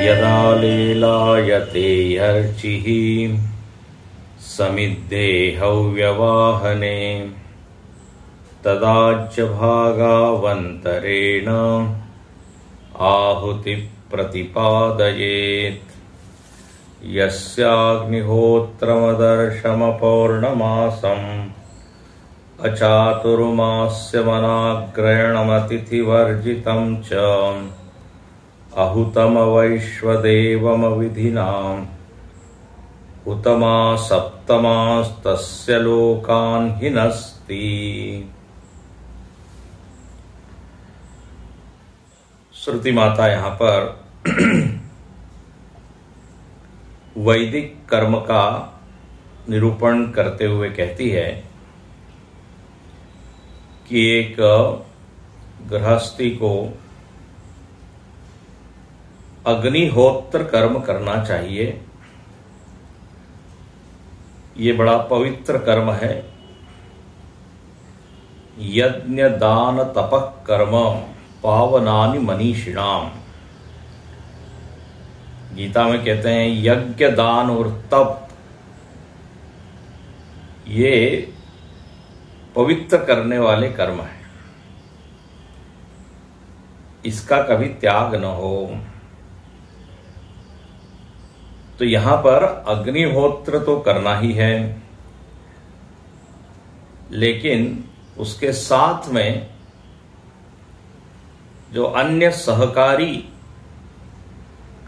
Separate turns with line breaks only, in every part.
यदा लीलायते अर्चिः समिद्धे हव्यवाहने तदाज्य भागावन्तरेण आहुति प्रतिपादयेत्। यस्याग्निहोत्रमदर्शमपौर्णमासम् अचातुर्मास्यमनाग्रयणमतिथिवर्जितं च अहुतमवैश्वदेवमविधिनाम् उतमा सप्तमास्तस्य लोकान् हिनस्ति। श्रुति माता यहां पर वैदिक कर्म का निरूपण करते हुए कहती है कि एक गृहस्थी को अग्निहोत्र कर्म करना चाहिए। ये बड़ा पवित्र कर्म है। यज्ञ दान तपः कर्म पावनानि मनीषिणाम। गीता में कहते हैं यज्ञ दान और तप ये पवित्र करने वाले कर्म है, इसका कभी त्याग न हो। तो यहां पर अग्निहोत्र तो करना ही है, लेकिन उसके साथ में जो अन्य सहकारी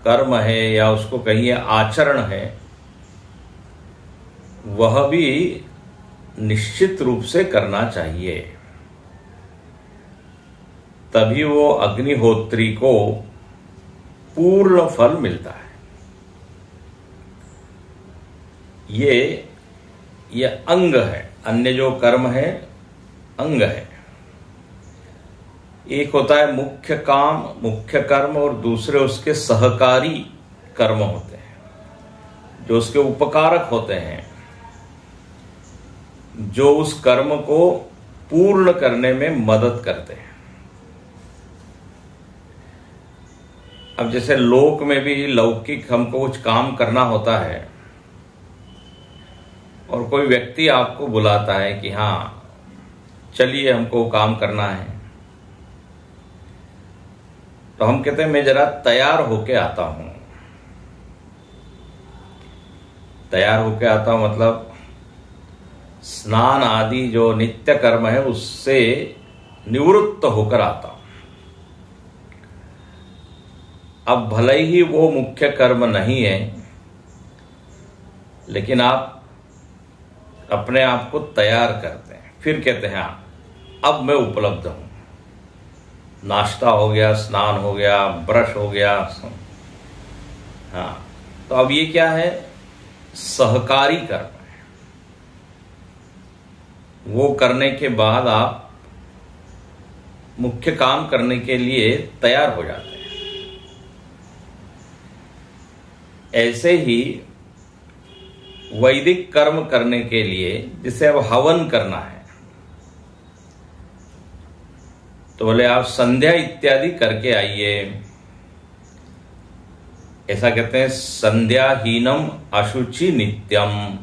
कर्म है या उसको कहिए आचरण है, वह भी निश्चित रूप से करना चाहिए। तभी वो अग्निहोत्री को पूर्ण फल मिलता है। ये अंग है, अन्य जो कर्म है अंग है। एक होता है मुख्य काम, मुख्य कर्म, और दूसरे उसके सहकारी कर्म होते हैं जो उसके उपकारक होते हैं, जो उस कर्म को पूर्ण करने में मदद करते हैं। अब जैसे लोक में भी लौकिक हमको कुछ काम करना होता है और कोई व्यक्ति आपको बुलाता है कि हाँ चलिए हमको काम करना है, तो हम कहते हैं मैं जरा तैयार होके आता हूं। तैयार होके आता हूं मतलब स्नान आदि जो नित्य कर्म है उससे निवृत्त होकर आता हूं। अब भले ही वो मुख्य कर्म नहीं है, लेकिन आप अपने आप को तैयार करते हैं। फिर कहते हैं हाँ अब मैं उपलब्ध हूं। नाश्ता हो गया, स्नान हो गया, ब्रश हो गया। हाँ, तो अब ये क्या है? सहकारी कर्म है। वो करने के बाद आप मुख्य काम करने के लिए तैयार हो जाते हैं। ऐसे ही वैदिक कर्म करने के लिए, जिसे अब हवन करना है, तो बोले आप संध्या इत्यादि करके आइए। ऐसा कहते हैं संध्याहीनम अशुचि नित्यम।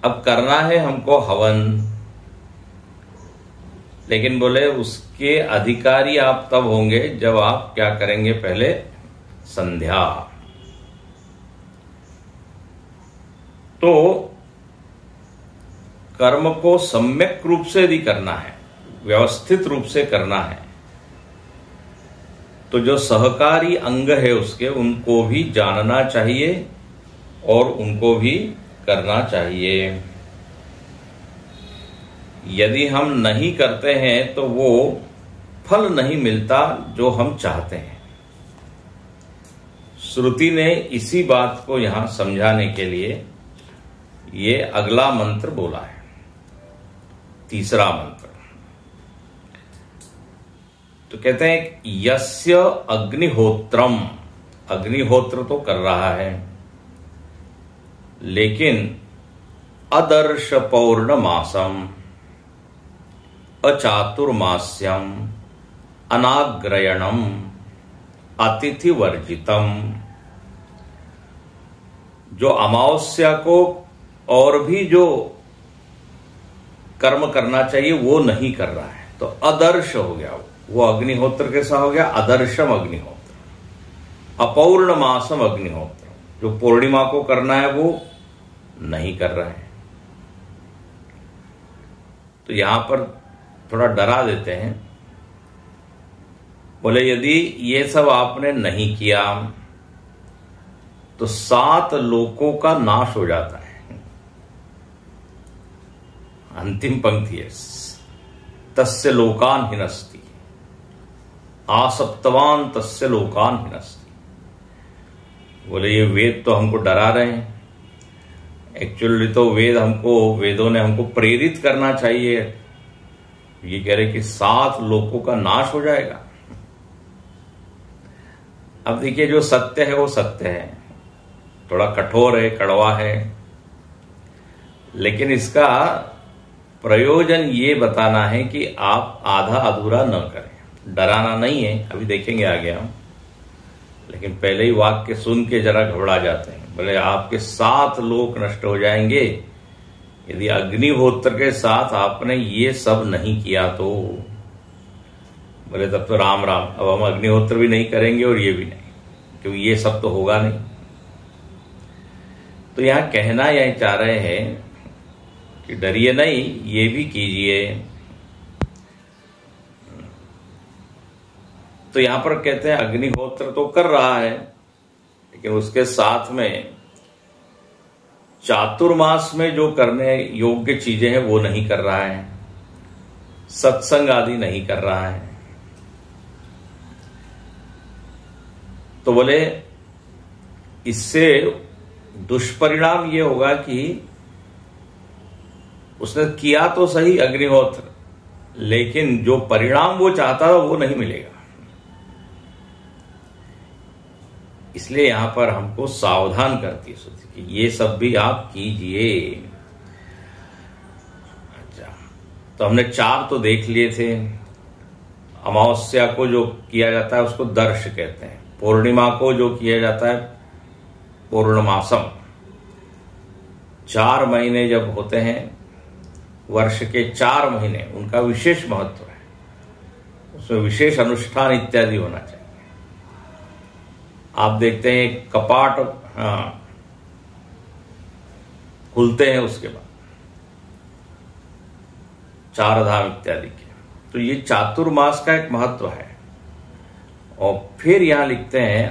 अब करना है हमको हवन, लेकिन बोले उसके अधिकारी आप तब होंगे जब आप क्या करेंगे? पहले संध्या। तो कर्म को सम्यक रूप से यदि करना है, व्यवस्थित रूप से करना है, तो जो सहकारी अंग है उसके, उनको भी जानना चाहिए और उनको भी करना चाहिए। यदि हम नहीं करते हैं तो वो फल नहीं मिलता जो हम चाहते हैं। श्रुति ने इसी बात को यहां समझाने के लिए ये अगला मंत्र बोला है, तीसरा मंत्र। तो कहते हैं यस्य अग्निहोत्रम, अग्निहोत्र तो कर रहा है, लेकिन अदर्श पौर्णमासम अचातुर्मास्यम अनाग्रयणम अतिथि वर्जितम, जो अमावस्या को और भी जो कर्म करना चाहिए वो नहीं कर रहा है तो अदर्श हो गया, वो अग्निहोत्र कैसा हो गया, अदर्शम अग्निहोत्र, अपौर्णमासम अग्निहोत्र, जो पूर्णिमा को करना है वो नहीं कर रहा है। तो यहां पर थोड़ा डरा देते हैं, बोले यदि ये सब आपने नहीं किया तो 7 लोकों का नाश हो जाता है। अंतिम पंक्ति है, तस्य लोकान हिनस्ति, आसप्तवान तस्य लोकान हिनस्ति। बोले ये वेद तो हमको डरा रहे हैं, एक्चुअली तो वेदों ने हमको प्रेरित करना चाहिए। ये कह रहे कि 7 लोकों का नाश हो जाएगा। अब देखिए जो सत्य है वो सत्य है, थोड़ा कठोर है, कड़वा है, लेकिन इसका प्रयोजन ये बताना है कि आप आधा अधूरा न करें। डराना नहीं है, अभी देखेंगे आगे हम, लेकिन पहले ही वाक्य सुन के जरा घबरा जाते हैं। बोले आपके 7 लोक नष्ट हो जाएंगे यदि अग्निहोत्र के साथ आपने ये सब नहीं किया तो। बोले तब तो राम राम, अब हम अग्निहोत्र भी नहीं करेंगे और ये भी नहीं, क्योंकि ये सब तो होगा नहीं। तो यहां कहना यह चाह रहे हैं कि डरिए नहीं, ये भी कीजिए। तो यहां पर कहते हैं अग्निहोत्र तो कर रहा है, लेकिन उसके साथ में चातुर्मास में जो करने योग्य चीजें हैं वो नहीं कर रहा है, सत्संग आदि नहीं कर रहा है। तो बोले इससे दुष्परिणाम ये होगा कि उसने किया तो सही अग्निहोत्र, लेकिन जो परिणाम वो चाहता था वो नहीं मिलेगा। इसलिए यहां पर हमको सावधान करती है श्रुति कि ये सब भी आप कीजिए। अच्छा, तो हमने 4 तो देख लिए थे। अमावस्या को जो किया जाता है उसको दर्श कहते हैं, पूर्णिमा को जो किया जाता है पूर्णमासम। 4 महीने जब होते हैं, वर्ष के 4 महीने, उनका विशेष महत्व है, उसमें विशेष अनुष्ठान इत्यादि होना चाहिए। आप देखते हैं कपाट खुलते हैं उसके बाद 4 धाम इत्यादि के, तो ये चातुर्मास का एक महत्व है। और फिर यहां लिखते हैं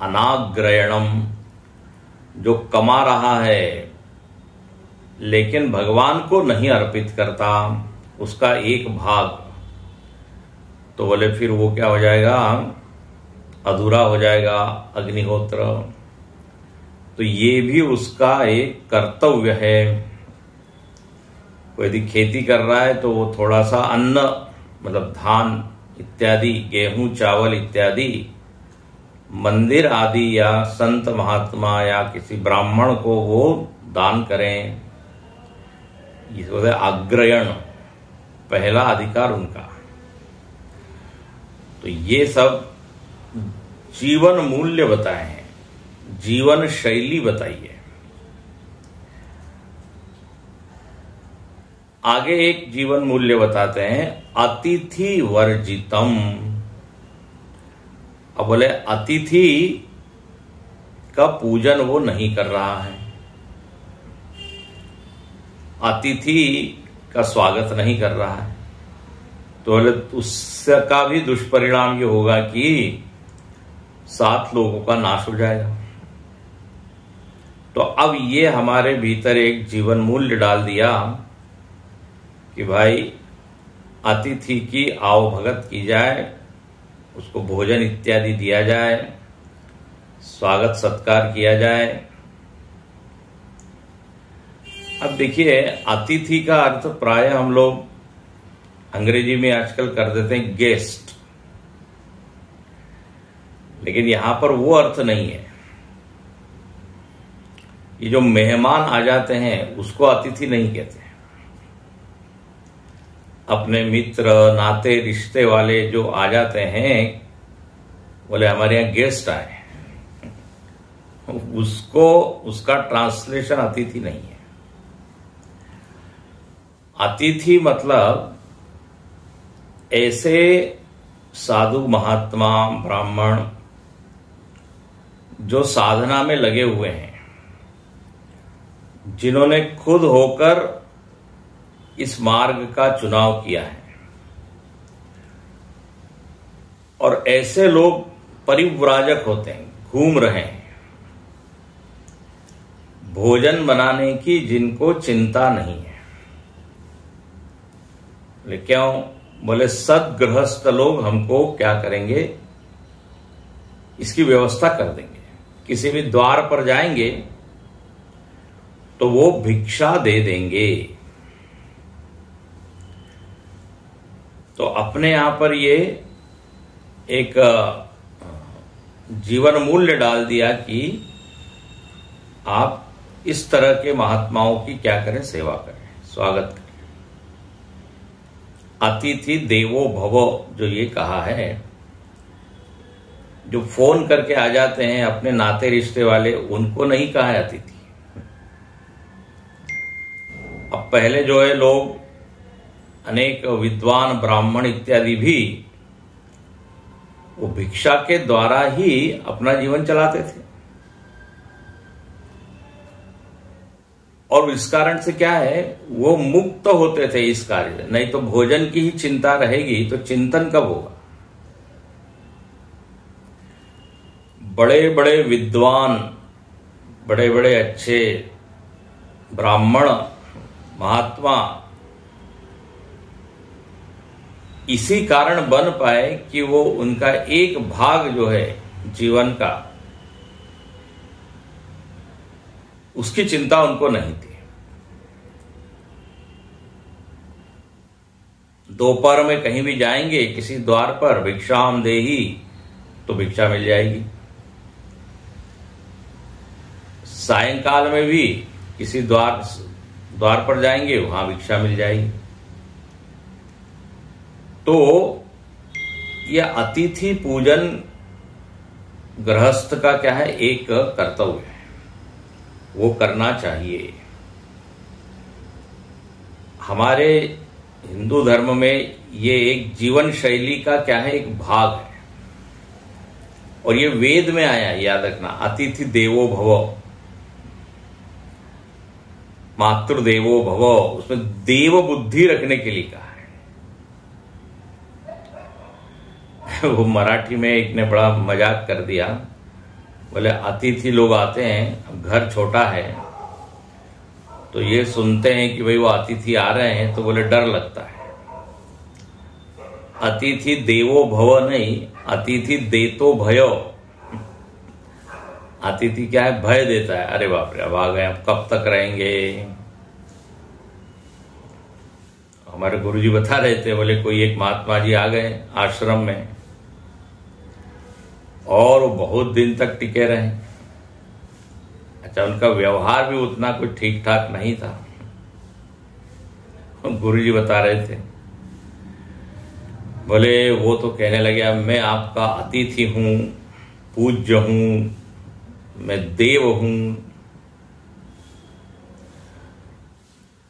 अनाग्रयणम, जो कमा रहा है लेकिन भगवान को नहीं अर्पित करता, उसका एक भाग, तो बोले फिर वो क्या हो जाएगा, अधूरा हो जाएगा अग्निहोत्र। तो ये भी उसका एक कर्तव्य है। कोई यदि खेती कर रहा है तो वो थोड़ा सा अन्न, मतलब धान इत्यादि, गेहूं चावल इत्यादि मंदिर आदि या संत महात्मा या किसी ब्राह्मण को वो दान करें। ये अग्रयण, पहला अधिकार उनका। तो ये सब जीवन मूल्य बताए हैं, जीवन शैली बताइए। आगे एक जीवन मूल्य बताते हैं, अतिथि वर्जितम। अब बोले अतिथि का पूजन वो नहीं कर रहा है, अतिथि का स्वागत नहीं कर रहा है, तो बोले उसका भी दुष्परिणाम ये होगा कि 7 लोगों का नाश हो जाएगा। तो अब ये हमारे भीतर एक जीवन मूल्य डाल दिया कि भाई अतिथि की आवभगत की जाए, उसको भोजन इत्यादि दिया जाए, स्वागत सत्कार किया जाए। अब देखिए अतिथि का अर्थ प्राय हम लोग अंग्रेजी में आजकल कर देते हैं गेस्ट, लेकिन यहां पर वो अर्थ नहीं है। ये जो मेहमान आ जाते हैं उसको अतिथि नहीं कहते। अपने मित्र नाते रिश्ते वाले जो आ जाते हैं बोले हमारे यहाँ गेस्ट आए, उसको उसका ट्रांसलेशन अतिथि नहीं है। अतिथि मतलब ऐसे साधु महात्मा ब्राह्मण जो साधना में लगे हुए हैं, जिन्होंने खुद होकर इस मार्ग का चुनाव किया है, और ऐसे लोग परिव्राजक होते हैं, घूम रहे हैं, भोजन बनाने की जिनको चिंता नहीं है। बोले क्यों? बोले सद्गृहस्थ लोग हमको क्या करेंगे, इसकी व्यवस्था कर देंगे। किसी भी द्वार पर जाएंगे तो वो भिक्षा दे देंगे। तो अपने यहां पर ये एक जीवन मूल्य डाल दिया कि आप इस तरह के महात्माओं की क्या करें, सेवा करें, स्वागत करें। अतिथि देवो भव जो ये कहा है, जो फोन करके आ जाते हैं अपने नाते रिश्ते वाले, उनको नहीं कहा है अतिथि। अब पहले जो है लोग अनेक विद्वान ब्राह्मण इत्यादि भी वो भिक्षा के द्वारा ही अपना जीवन चलाते थे, और इस कारण से क्या है, वो मुक्त होते थे इस कार्य से। नहीं तो भोजन की ही चिंता रहेगी तो चिंतन कब होगा। बड़े बड़े विद्वान, बड़े बड़े अच्छे ब्राह्मण महात्मा इसी कारण बन पाए कि वो उनका एक भाग जो है जीवन का, उसकी चिंता उनको नहीं थी। दोपहर में कहीं भी जाएंगे किसी द्वार पर, भिक्षाम देही, तो भिक्षा मिल जाएगी। सायंकाल में भी किसी द्वार पर जाएंगे, वहां भिक्षा मिल जाएगी। तो यह अतिथि पूजन गृहस्थ का क्या है, एक कर्तव्य है, वो करना चाहिए। हमारे हिंदू धर्म में ये एक जीवन शैली का क्या है, एक भाग है, और ये वेद में आया, याद रखना। अतिथि देवो भव, मातृदेवो भव, उसमें देव बुद्धि रखने के लिए कहा है। वो मराठी में एक ने बड़ा मजाक कर दिया, बोले अतिथि लोग आते हैं, अब घर छोटा है तो ये सुनते हैं कि भाई वो अतिथि आ रहे हैं, तो बोले डर लगता है। अतिथि देवो भव नहीं, अतिथि देतो भयो। अतिथि क्या है, भय देता है, अरे बाप रे अब आ गए, अब कब तक रहेंगे। हमारे गुरुजी बता रहे थे, बोले कोई एक महात्मा जी आ गए आश्रम में, और वो बहुत दिन तक टिके रहे। अच्छा, उनका व्यवहार भी उतना कुछ ठीक ठाक नहीं था। गुरुजी बता रहे थे, बोले वो तो कहने लगे मैं आपका अतिथि हूं, पूज्य हूं, मैं देव हूं,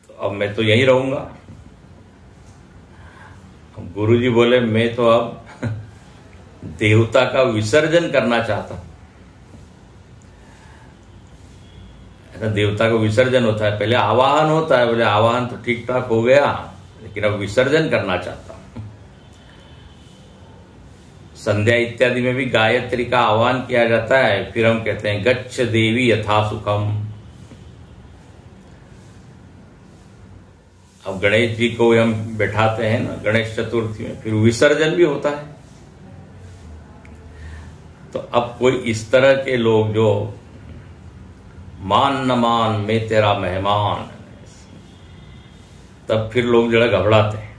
तो अब मैं तो यहीं रहूंगा। गुरुजी बोले मैं तो अब देवता का विसर्जन करना चाहता हूं। ऐसा देवता का विसर्जन होता है, पहले आवाहन होता है, बोले आवाहन तो ठीक ठाक हो गया, लेकिन अब विसर्जन करना चाहता हूं। संध्या इत्यादि में भी गायत्री का आह्वान किया जाता है, फिर हम कहते हैं गच्छ देवी यथा सुखम। अब गणेश जी को हम बैठाते हैं ना गणेश चतुर्थी में, फिर विसर्जन भी होता है। तो अब कोई इस तरह के लोग जो मान न मान मैं तेरा मेहमान, तब फिर लोग जरा घबराते हैं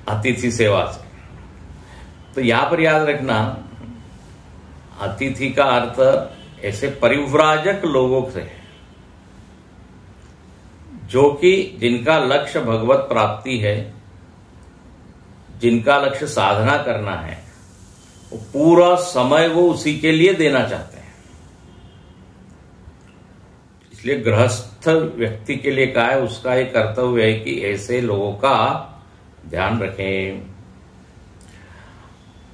अतिथि सेवा से। तो यहां पर याद रखना, अतिथि का अर्थ ऐसे परिव्राजक लोगों से है, जो कि जिनका लक्ष्य भगवत प्राप्ति है, जिनका लक्ष्य साधना करना है, पूरा समय वो उसी के लिए देना चाहते हैं। इसलिए गृहस्थ व्यक्ति के लिए कहा है, उसका एक कर्तव्य है कि ऐसे लोगों का ध्यान रखें।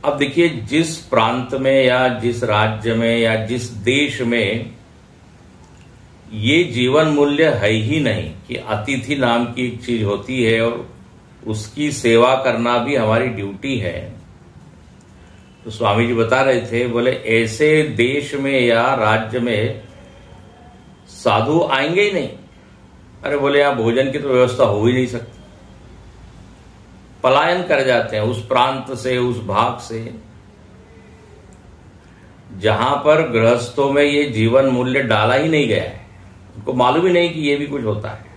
अब देखिए, जिस प्रांत में या जिस राज्य में या जिस देश में ये जीवन मूल्य है ही नहीं कि अतिथि नाम की एक चीज होती है और उसकी सेवा करना भी हमारी ड्यूटी है, तो स्वामी जी बता रहे थे, बोले ऐसे देश में या राज्य में साधु आएंगे ही नहीं। अरे बोले यहां भोजन की तो व्यवस्था हो ही नहीं सकती, पलायन कर जाते हैं उस प्रांत से, उस भाग से जहां पर गृहस्थों में ये जीवन मूल्य डाला ही नहीं गया है, उनको मालूम ही नहीं कि ये भी कुछ होता है।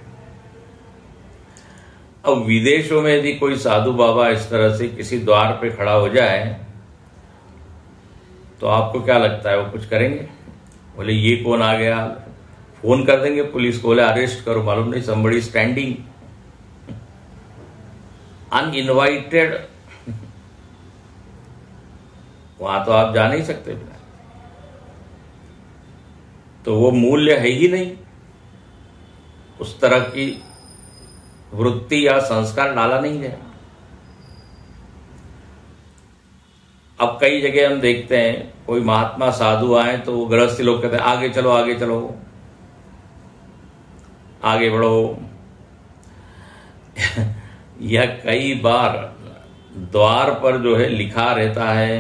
अब विदेशों में यदि कोई साधु बाबा इस तरह से किसी द्वार पे खड़ा हो जाए तो आपको क्या लगता है वो कुछ करेंगे? बोले ये कौन आ गया, फोन कर देंगे पुलिस को, बोले अरेस्ट करो, मालूम नहीं somebody स्टैंडिंग अनइनवाइटेड, वहां तो आप जा नहीं सकते बिना, तो वो मूल्य है ही नहीं, उस तरह की वृत्ति या संस्कार डाला नहीं गया। अब कई जगह हम देखते हैं कोई महात्मा साधु आए तो वो गृहस्थी लोग कहते हैं आगे चलो आगे चलो, आगे बढ़ो। यह कई बार द्वार पर जो है लिखा रहता है,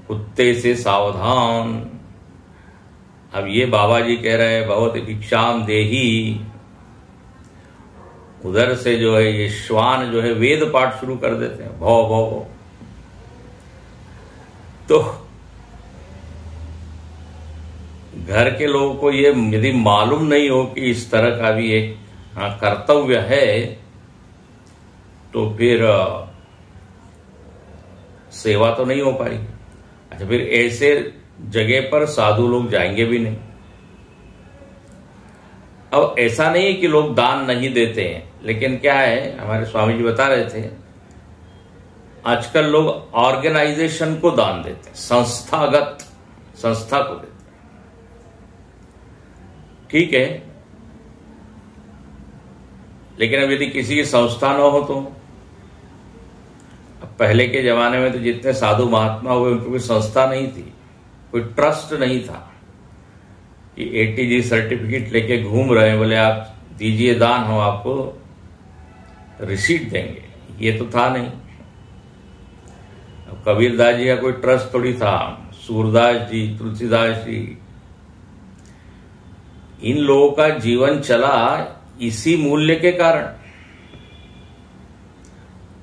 कुत्ते से सावधान। अब ये बाबा जी कह रहे हैं बहुत भिक्षाम देही, उधर से जो है ये श्वान जो है वेद पाठ शुरू कर देते हैं, भौ भौ भौ। तो घर के लोगों को ये यदि मालूम नहीं हो कि इस तरह का भी एक कर्तव्य है, तो फिर सेवा तो नहीं हो पाएगी। अच्छा, फिर ऐसे जगह पर साधु लोग जाएंगे भी नहीं। अब ऐसा नहीं है कि लोग दान नहीं देते हैं, लेकिन क्या है, हमारे स्वामी जी बता रहे थे, आजकल लोग ऑर्गेनाइजेशन को दान देते हैं, संस्थागत संस्था को देते हैं। ठीक है, लेकिन अब यदि किसी की संस्था न हो तो, अब पहले के जमाने में तो जितने साधु महात्मा हुए उनकी कोई संस्था नहीं थी, कोई ट्रस्ट नहीं था कि ATG सर्टिफिकेट लेके घूम रहे हैं, बोले आप दीजिए दान, हम आपको रिसीट देंगे, ये तो था नहीं। अब कबीरदास जी का कोई ट्रस्ट थोड़ी था, सूरदास जी, तुलसीदास जी, इन लोगों का जीवन चला इसी मूल्य के कारण,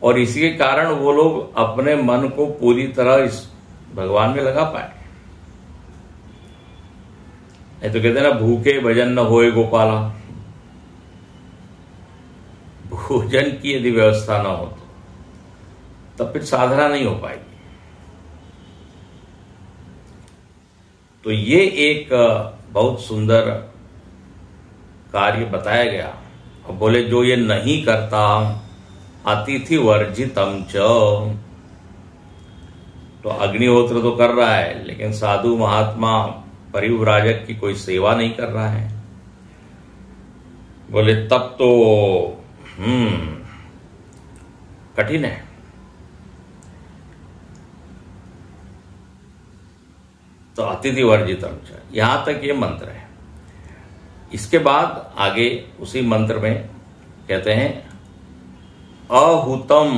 और इसी के कारण वो लोग अपने मन को पूरी तरह इस भगवान में लगा पाए। नहीं तो कहते ना, भूखे भजन न होए गोपाला, भोजन की यदि व्यवस्था ना हो तो तब फिर साधना नहीं हो पाएगी। तो ये एक बहुत सुंदर कार्य बताया गया। और बोले जो ये नहीं करता अतिथि वर्जितम च, तो अग्निहोत्र तो कर रहा है लेकिन साधु महात्मा परिव्राजक की कोई सेवा नहीं कर रहा है, बोले तब तो कठिन है। तो अतिथि वर्जितम च, यहां तक ये मंत्र है। इसके बाद आगे उसी मंत्र में कहते हैं अहुतम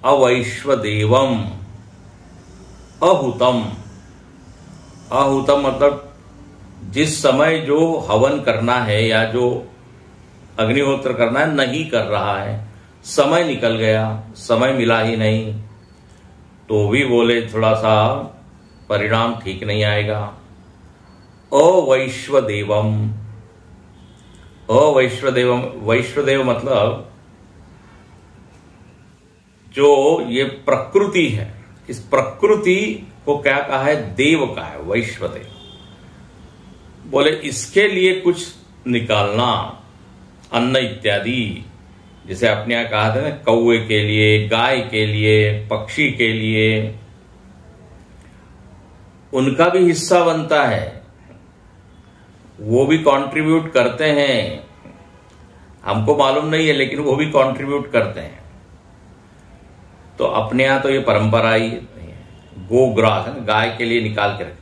अवैश्वदेवम। अहुतम, अहुतम मतलब जिस समय जो हवन करना है या जो अग्निहोत्र करना है नहीं कर रहा है, समय निकल गया, समय मिला ही नहीं, तो भी बोले थोड़ा सा परिणाम ठीक नहीं आएगा। अवैश्वदेवम, अवैश्वदेवम, वैश्वदेव मतलब जो ये प्रकृति है, इस प्रकृति को क्या कहा है, देव का है, वैश्वदेव। बोले इसके लिए कुछ निकालना, अन्न इत्यादि, जैसे अपने यहाँ कहा था ना, कौवे के लिए, गाय के लिए, पक्षी के लिए, उनका भी हिस्सा बनता है, वो भी कंट्रीब्यूट करते हैं। हमको मालूम नहीं है लेकिन वो भी कंट्रीब्यूट करते हैं। तो अपने यहाँ तो ये परंपरा ही है, गोग्रास है ना, गाय के लिए निकाल के रखना।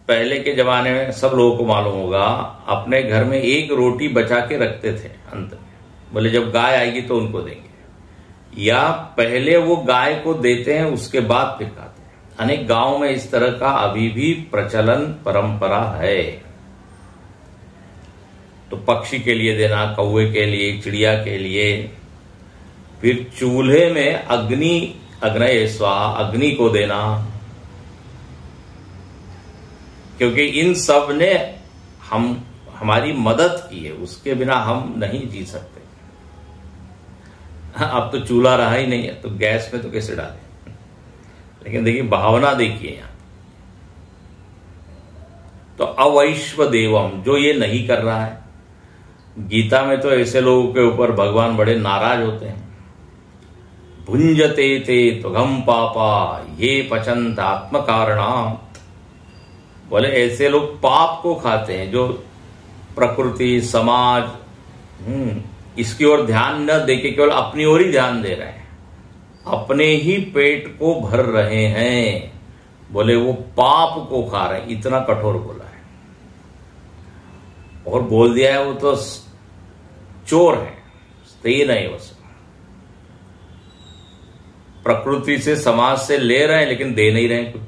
पहले के जमाने में सब लोगों को मालूम होगा, अपने घर में एक रोटी बचा के रखते थे अंत में, बोले जब गाय आएगी तो उनको देंगे, या पहले वो गाय को देते हैं उसके बाद फिर खाते हैं। अनेक गांव में इस तरह का अभी भी प्रचलन परंपरा है। तो पक्षी के लिए देना, कौवे के लिए, चिड़िया के लिए, फिर चूल्हे में अग्नये स्वाहा, अग्नि को देना, क्योंकि इन सब ने हमारी मदद की है, उसके बिना हम नहीं जी सकते। अब तो चूल्हा रहा ही नहीं है तो गैस में तो कैसे डालें। लेकिन देखिए भावना देखिए यहां। तो अवैश्व देवम, जो ये नहीं कर रहा है, गीता में तो ऐसे लोगों के ऊपर भगवान बड़े नाराज होते हैं। भुंजते ते त्वघम पापा ये पचंत आत्म कारणात्, बोले ऐसे लोग पाप को खाते हैं जो प्रकृति, समाज, इसकी ओर ध्यान न देके केवल अपनी ओर ही ध्यान दे रहे हैं, अपने ही पेट को भर रहे हैं। बोले वो पाप को खा रहे हैं, इतना कठोर बोला है। और बोल दिया है वो तो चोर है, तेन है वो। प्रकृति से, समाज से ले रहे हैं लेकिन दे नहीं रहे कुछ।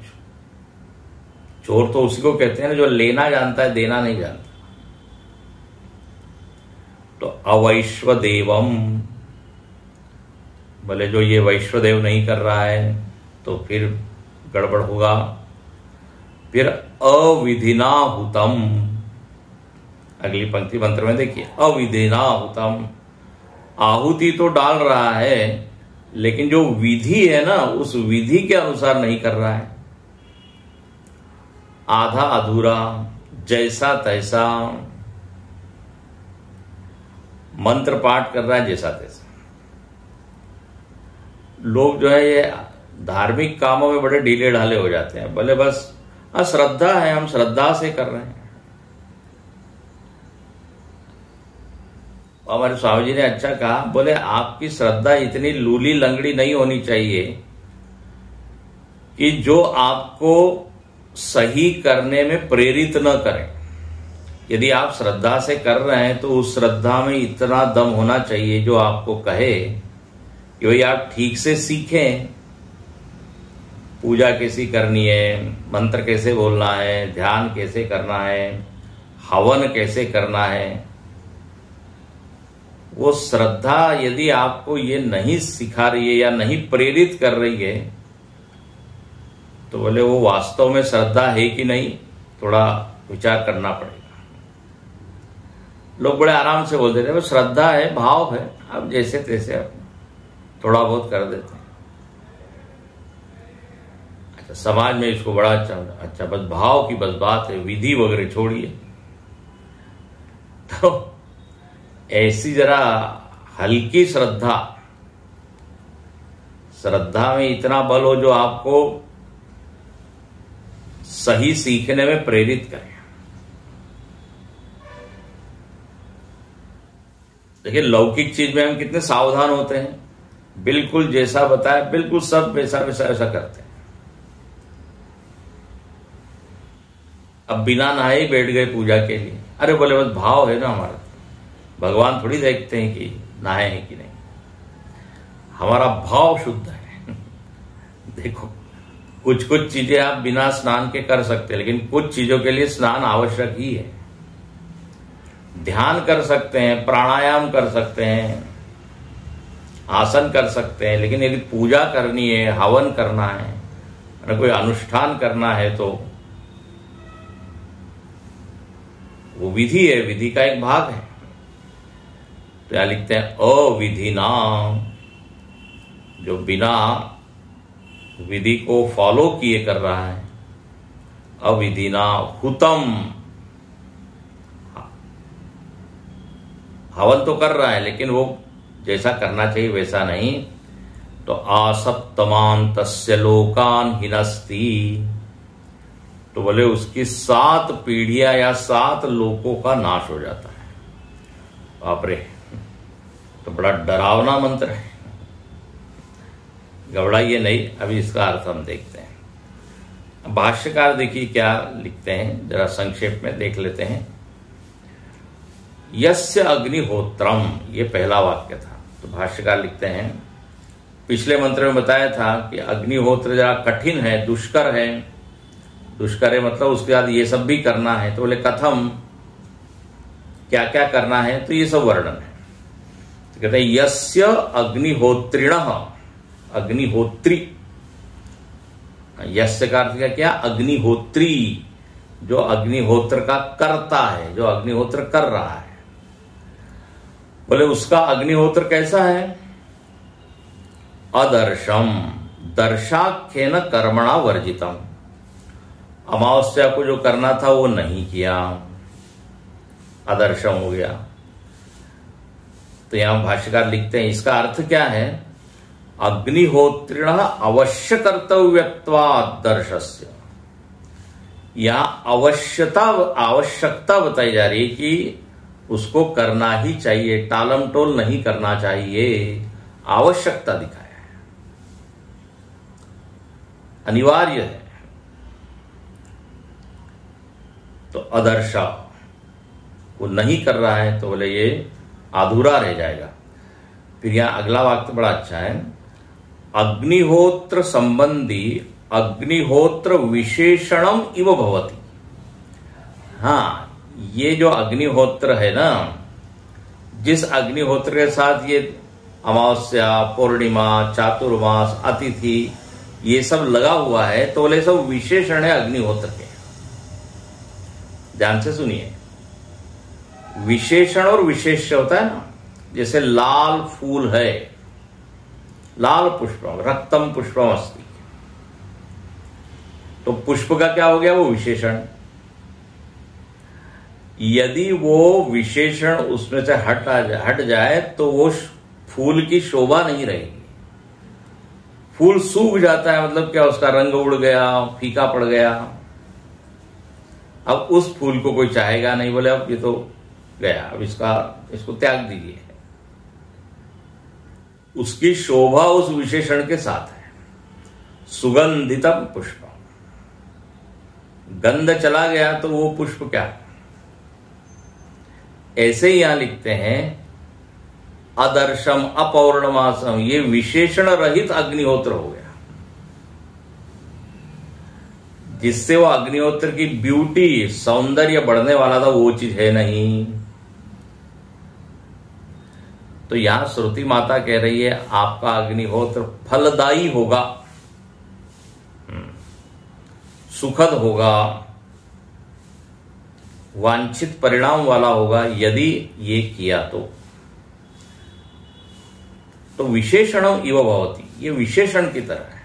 चोर तो उसी को कहते हैं ना जो लेना जानता है, देना नहीं जानता। तो अवैश्व देवम, बोले जो ये वैश्वदेव नहीं कर रहा है तो फिर गड़बड़ होगा। फिर अविधिना हुतम, अगली पंक्ति मंत्र में देखिए, अविधिना हुतम, आहुति तो डाल रहा है लेकिन जो विधि है ना उस विधि के अनुसार नहीं कर रहा है। आधा अधूरा, जैसा तैसा, मंत्र पाठ कर रहा है जैसा तैसा। लोग जो है ये धार्मिक कामों में बड़े ढीले ढाले हो जाते हैं। बोले बस श्रद्धा है, हम श्रद्धा से कर रहे हैं। हमारे स्वामी जी ने अच्छा कहा, बोले आपकी श्रद्धा इतनी लूली लंगड़ी नहीं होनी चाहिए कि जो आपको सही करने में प्रेरित न करें। यदि आप श्रद्धा से कर रहे हैं तो उस श्रद्धा में इतना दम होना चाहिए जो आपको कहे कि भाई आप ठीक से सीखें, पूजा कैसी करनी है, मंत्र कैसे बोलना है, ध्यान कैसे करना है, हवन कैसे करना है। वो श्रद्धा यदि आपको ये नहीं सिखा रही है या नहीं प्रेरित कर रही है तो बोले वो वास्तव में श्रद्धा है कि नहीं, थोड़ा विचार करना पड़ेगा। लोग बड़े आराम से बोल देते हैं श्रद्धा है, भाव है, अब जैसे तैसे आप थोड़ा बहुत कर देते हैं। अच्छा, समाज में इसको बड़ा अच्छा बस भाव की बस बात है, विधि वगैरह छोड़िए। तो ऐसी जरा हल्की श्रद्धा, श्रद्धा में इतना बल हो जो आपको सही सीखने में प्रेरित करे। देखिए लौकिक चीज में हम कितने सावधान होते हैं, बिल्कुल जैसा बताया बिल्कुल सब वैसा वैसा ऐसा करते हैं। अब बिना नहाए ही बैठ गए पूजा के लिए, अरे बोले बस भाव है ना हमारा, भगवान थोड़ी देखते हैं कि नहाए हैं कि नहीं, हमारा भाव शुद्ध है। देखो कुछ कुछ चीजें आप बिना स्नान के कर सकते हैं लेकिन कुछ चीजों के लिए स्नान आवश्यक ही है। ध्यान कर सकते हैं, प्राणायाम कर सकते हैं, आसन कर सकते हैं, लेकिन यदि पूजा करनी है, हवन करना है, कोई अनुष्ठान करना है तो वो विधि है, विधि का एक भाग है। तो यहां लिखते हैं अविधिना, जो बिना विधि को फॉलो किए कर रहा है। अविधिना हुतम, हवन तो कर रहा है लेकिन वो जैसा करना चाहिए वैसा नहीं। तो आसप्तमान तस्य लोकान हिनस्ति, तो बोले उसकी 7 पीढ़ियां या 7 लोकों का नाश हो जाता है। बाप रे, तो बड़ा डरावना मंत्र है, घबराइए नहीं। अभी इसका अर्थ हम देखते हैं। भाष्यकार देखिए क्या लिखते हैं, जरा संक्षेप में देख लेते हैं। यस्य अग्निहोत्रम, ये पहला वाक्य था। तो भाष्यकार लिखते हैं, पिछले मंत्र में बताया था कि अग्निहोत्र जरा कठिन है, दुष्कर है। दुष्कर है मतलब उसके बाद ये सब भी करना है। तो बोले कथम, क्या क्या करना है, तो ये सब वर्णन है। तो कहते हैं यस्य अग्निहोत्रिणः, अग्निहोत्री, यस्य का अर्थ क्या, अग्निहोत्री, जो अग्निहोत्र का कर्ता है, जो अग्निहोत्र कर रहा है। बोले उसका अग्निहोत्र कैसा है, अदर्शम दर्शाख्येन कर्मणा वर्जितम, अमावस्या को जो करना था वो नहीं किया, अदर्शम हो गया। तो यहां भाष्यकार लिखते हैं इसका अर्थ क्या है, अग्निहोत्रिण अवश्य कर्तव्यत्वात् दर्शस्य, यहां आवश्यकता बताई जा रही है कि उसको करना ही चाहिए, टालम टोल नहीं करना चाहिए, आवश्यकता दिखाया है, अनिवार्य है। तो अदर्शा, वो नहीं कर रहा है तो बोले ये अधूरा रह जाएगा। फिर यहां अगला वाक्य बड़ा अच्छा है, अग्निहोत्र संबंधी अग्निहोत्र विशेषणम इव भवति। हाँ, ये जो अग्निहोत्र है ना, जिस अग्निहोत्र के साथ ये अमावस्या, पूर्णिमा, चातुर्मास, अतिथि ये सब लगा हुआ है, तो बोले सब विशेषण है अग्निहोत्र के। ध्यान से सुनिए, विशेषण और विशेष होता है ना, जैसे लाल फूल है, लाल पुष्पम रक्तम पुष्पम अस्ति, तो पुष्प का क्या हो गया, वो विशेषण। यदि वो विशेषण उसमें से हट जाए तो वो फूल की शोभा नहीं रहेगी, फूल सूख जाता है, मतलब क्या, उसका रंग उड़ गया, फीका पड़ गया। अब उस फूल को कोई चाहेगा नहीं, बोले अब ये तो गया, अब इसको त्याग दीजिए। उसकी शोभा उस विशेषण के साथ है। सुगंधितम पुष्पम, गंध चला गया तो वो पुष्प क्या। ऐसे ही यहां लिखते हैं अदर्शम अपौर्णमासम, ये विशेषण रहित अग्निहोत्र हो गया, जिससे वो अग्निहोत्र की ब्यूटी, सौंदर्य बढ़ने वाला था, वो चीज है नहीं। तो यहां श्रुति माता कह रही है आपका अग्निहोत्र फलदायी होगा, सुखद होगा, वांछित परिणाम वाला होगा यदि ये किया तो विशेषणम इव भवति, ये विशेषण की तरह है।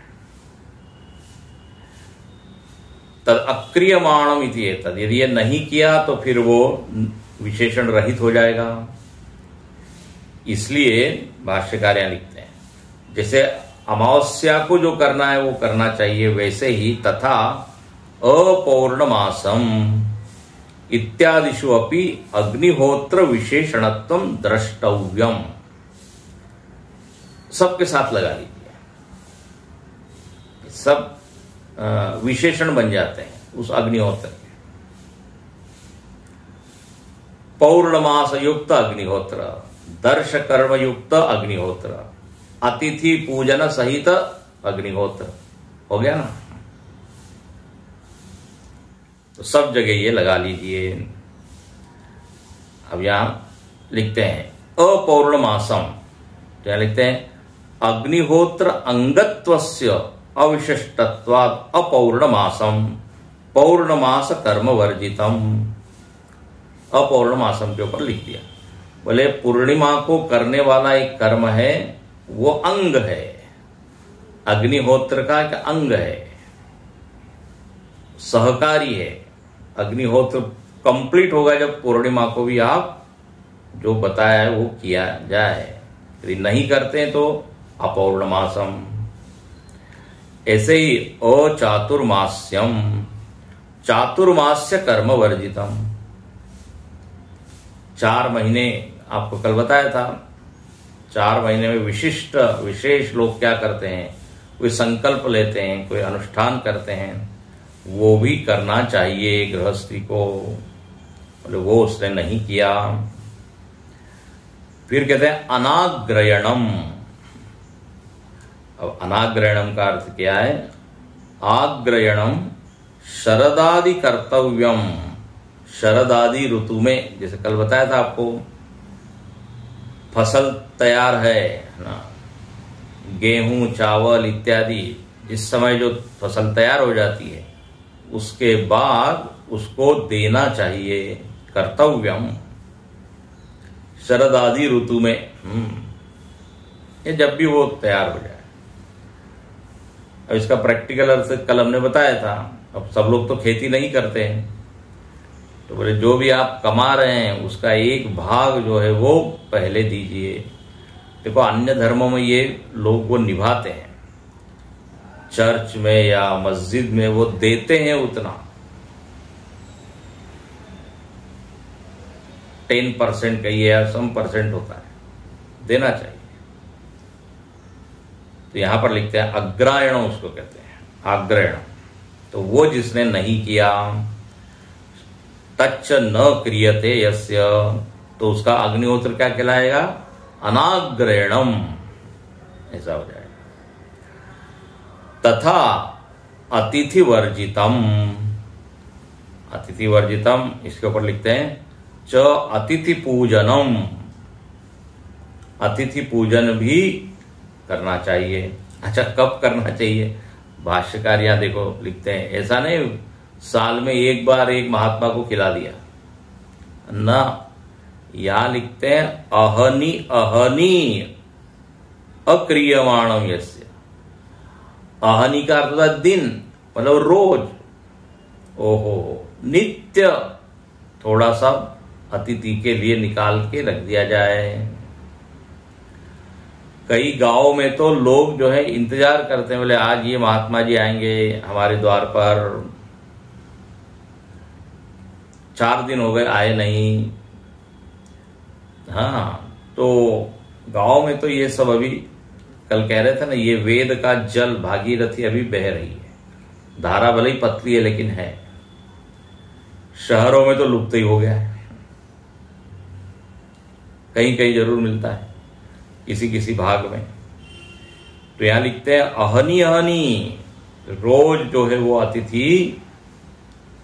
तद अक्रियमाणम इति एतद, यदि ये नहीं किया तो फिर वो विशेषण रहित हो जाएगा। इसलिए भाष्यकार यहां लिखते हैं जैसे अमावस्या को जो करना है वो करना चाहिए, वैसे ही तथा अपौर्णमासम इत्यादिषु अपि अग्निहोत्र विशेषणत्वम द्रष्टव्यम, सबके साथ लगा लीजिए, सब विशेषण बन जाते हैं उस अग्निहोत्र के। पौर्णमास युक्त अग्निहोत्र, दर्श कर्म युक्त अग्निहोत्र, अतिथि पूजन सहित अग्निहोत्र, हो गया ना। तो सब जगह ये लगा लीजिए। अब यहां लिखते हैं अपौर्णमासम, तो यहां लिखते हैं अग्निहोत्र अंगत्वस्य अविशिष्टत्वात् अपौर्णमासम पौर्णमास कर्म वर्जितम। अपौर्णमासम के ऊपर लिख दिया, बोले पूर्णिमा को करने वाला एक कर्म है, वो अंग है, अग्निहोत्र का एक अंग है, सहकारी है। अग्निहोत्र कंप्लीट होगा जब पूर्णिमा को भी आप जो बताया है वो किया जाए, यदि नहीं करते हैं तो अपौर्णमासम। ऐसे ही अचातुर्मास्यम, चातुर्मास्य कर्म वर्जितम। 4 महीने आपको कल बताया था, 4 महीने में विशेष लोग क्या करते हैं, कोई संकल्प लेते हैं, कोई अनुष्ठान करते हैं, वो भी करना चाहिए गृहस्थी को, मतलब वो उसने नहीं किया। फिर कहते हैं अनाग्रयणम। अब अनाग्रयणम का अर्थ क्या है? आग्रयणम शरदादि कर्तव्यम। शरदादि ऋतु में, जैसे कल बताया था आपको, फसल तैयार है ना, गेहूं चावल इत्यादि, जिस समय जो फसल तैयार हो जाती है उसके बाद उसको देना चाहिए, कर्तव्यम शरदादि ऋतु में। ये जब भी वो तैयार हो जाए। अब इसका प्रैक्टिकल अर्थ कल हमने बताया था। अब सब लोग तो खेती नहीं करते हैं, तो बोले जो भी आप कमा रहे हैं उसका एक भाग जो है वो पहले दीजिए। देखो अन्य धर्मों में ये लोग वो निभाते हैं, चर्च में या मस्जिद में वो देते हैं उतना, 10% कहिए या सम % होता है, देना चाहिए। तो यहां पर लिखते हैं अग्रायण, उसको कहते हैं आग्रहण। तो वो जिसने नहीं किया, तच्च न क्रियते यस्य, तो उसका अग्निहोत्र क्या कहलाएगा? अनाग्रहणम, ऐसा हो जाएगा। तथा अतिथि वर्जितम, अतिथि वर्जितम इसके ऊपर लिखते हैं च अतिथि पूजनम, अतिथि पूजन भी करना चाहिए। अच्छा, कब करना चाहिए? भाष्यकार यहां देखो लिखते हैं, ऐसा नहीं साल में एक बार एक महात्मा को खिला दिया ना, यहां लिखते हैं अहनि अहनि अक्रियमाणम यस्य। अहनि का अर्थ होता है दिन, मतलब रोज, ओहो नित्य थोड़ा सा अतिथि के लिए निकाल के रख दिया जाए। कई गांवों में तो लोग जो है इंतजार करते हैं, बोले आज ये महात्मा जी आएंगे हमारे द्वार पर, 4 दिन हो गए आए नहीं। हाँ, तो गांव में तो ये सब अभी कल कह रहे थे ना, ये वेद का जल भागीरथी अभी बह रही है, धारा भले ही पतली है लेकिन है। शहरों में तो लुप्त ही हो गया है, कहीं कहीं जरूर मिलता है किसी किसी भाग में। तो यहां लिखते हैं अहनी अहनी, रोज जो है वो अतिथि